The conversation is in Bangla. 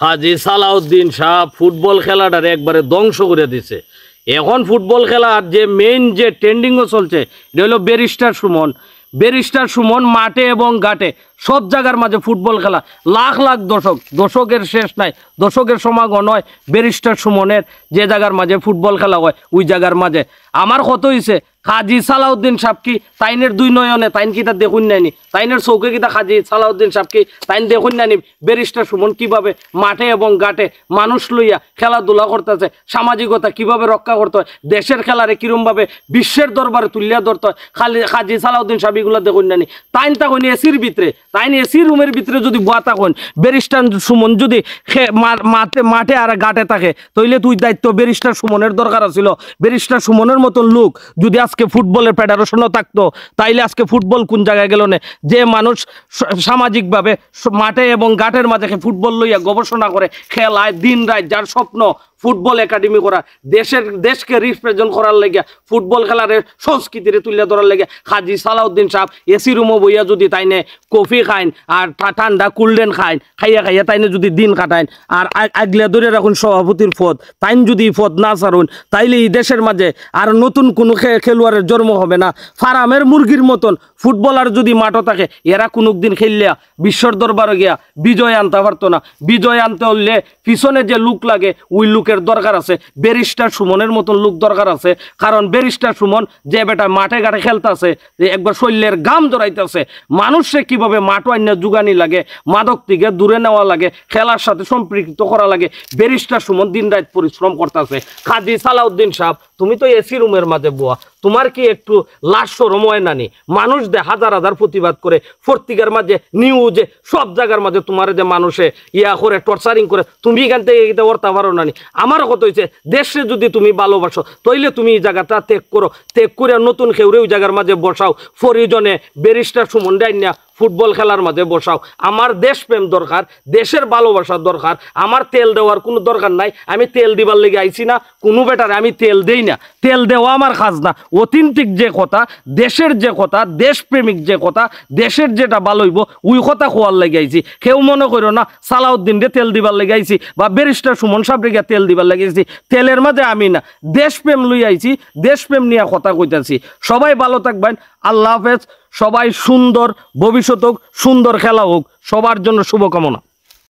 হাজী সালাউদ্দিন শাহ ফুটবল খেলাটার একবারে ধ্বংস করে দিছে। এখন ফুটবল খেলার যে মেইন যে ট্রেন্ডিংও চলছে এটা হলো ব্যারিস্টার সুমন মাঠে এবং ঘাটে সব জায়গার মাঝে ফুটবল খেলা, লাখ লাখ দর্শকের শেষ নাই, দর্শকের সমাগম হয় ব্যারিস্টার সুমনের যে জায়গার মাঝে ফুটবল খেলা হয় ওই জায়গার মাঝে। আমার কত হয়েছে হাজী সালাউদ্দিন সাহেব কি তাইনের দুই নয়নে তাইন কিতা দেখুন নাইনি, তাইনের চৌকে কিতা হাজী সালাউদ্দিন সাহেব কি তাইন দেখুন নাইনি ব্যারিস্টার সুমন কিভাবে মাঠে এবং ঘাটে মানুষ লইয়া খেলাধুলা করতেছে, সামাজিকতা কিভাবে রক্ষা করতে হয়, দেশের খেলারে কিরমভাবে বিশ্বের দরবারে তুলিয়া ধরতে হয় হাজী সালাউদ্দিন সাহেব এগুলো দেখুন নাইনি। তাইন তখন এসির ভিতরে, তাইন এসি রুমের ভিতরে যদি বুয়া থাকুন, ব্যারিস্টার সুমন যদি মাঠে আর ঘাটে থাকে তাইলে তুই দায়িত্ব ব্যারিস্টার সুমনের দরকার ছিল। ব্যারিস্টার সুমনের মতন লোক যদি আজকে ফুটবলের ফেডারেশনও থাকতো তাইলে আজকে ফুটবল কোন জায়গায় গেল না। যে মানুষ সামাজিকভাবে মাঠে এবং ঘাটের মাঝে ফুটবল লইয়া গবেষণা করে খেলায় দিন রাত, যার স্বপ্ন ফুটবল একাডেমি করা, দেশকে রিপ্রেজেন্ট করার লেগে ফুটবল খেলার সংস্কৃতিরে তুলে ধরার লেগে হাজী সালাউদ্দিন সাহেব এসি রুমও বইয়া যদি তাইনে কফি খাইন আর ঠান্ডা কুলডেন খাইয়া তাইনে যদি দিন কাটাইন আর আগলে ধরে রাখুন সভাপতির পদ, তাইন যদি পদ না ছাড়ুন তাইলে এই দেশের মাঝে আর নতুন কোনো খেলোয়াড়ের জন্ম হবে না। ফার্মের মুরগির মতন ফুটবলার যদি মাঠও থাকে এরা কোনো দিন খেললিয়া বিশ্বর দরবারে গিয়া বিজয় আনতে পারতো না। বিজয় আনতে হলে পিছনে যে লোক লাগে ওই লোকের দরকার আছে, ব্যারিস্টার সুমনের মতন লোক দরকার আছে। কারণ ব্যারিস্টার সুমন যে বেটা মাঠে ঘাটে খেলতেছে, যে একবার শরীরের গাম জড়াইতেছে, মানুষে কিভাবে মাঠ আইনা জুগানি লাগে, মাদক থেকে দূরে নেওয়া লাগে, খেলার সাথে সম্পৃক্ত করা লাগে, ব্যারিস্টার সুমন দিন রাত পরিশ্রম করতেছে। হাজী সালাউদ্দিন সাহেব তুমি তো এসি রুমের মাঝে বুয়া, তোমার কি একটু লাশ শরম হয় নানি? মানুষ দে হাজার হাজার প্রতিবাদ করে পত্রিকার মাঝে নিউজে সব জায়গার মাঝে তোমার যে মানুষে ইয়া করে টর্চারিং করে, তুমি এখান থেকে এটা করতে পারো নানি? আমার কথা হয়েছে দেশে যদি তুমি ভালোবাসো তাইলে তুমি এই জায়গাটা ত্যাগ করো, ত্যাগ করে নতুন খেউরে ওই জায়গার মাঝে বসাও, ফরিজনে ব্যারিস্টার সুমন ডাইনিয়া ফুটবল খেলার মাঝে বসাও। আমার দেশপ্রেম দরকার, দেশের ভালোবাসার দরকার, আমার তেল দেওয়ার কোনো দরকার নাই। আমি তেল দিবার লেগে আইছি না, কোনো বেটারে আমি তেল দেই না, তেল দেওয়া আমার কাজ না। অথেন্টিক যে কথা, দেশের যে কথা, দেশপ্রেমিক যে কথা, দেশের যেটা ভালো হইব ওই কথা খোয়ার লেগে আইছি। কেউ মনে করো না সালাউদ্দিন রে তেল দিবার লেগে আইছি বা ব্যারিস্টার সুমন সাহেব রে তেল দিবার লেগে আইছি, তেলের মাঝে আমি না, দেশপ্রেম লই আইছি, দেশপ্রেম নিয়ে কথা কইতাছি। সবাই ভালো থাকবেন, আল্লাহ হাফেজ। সবাই সুন্দর ভবিষ্যৎ হোক, সুন্দর খেলা হোক, সবার জন্য শুভকামনা।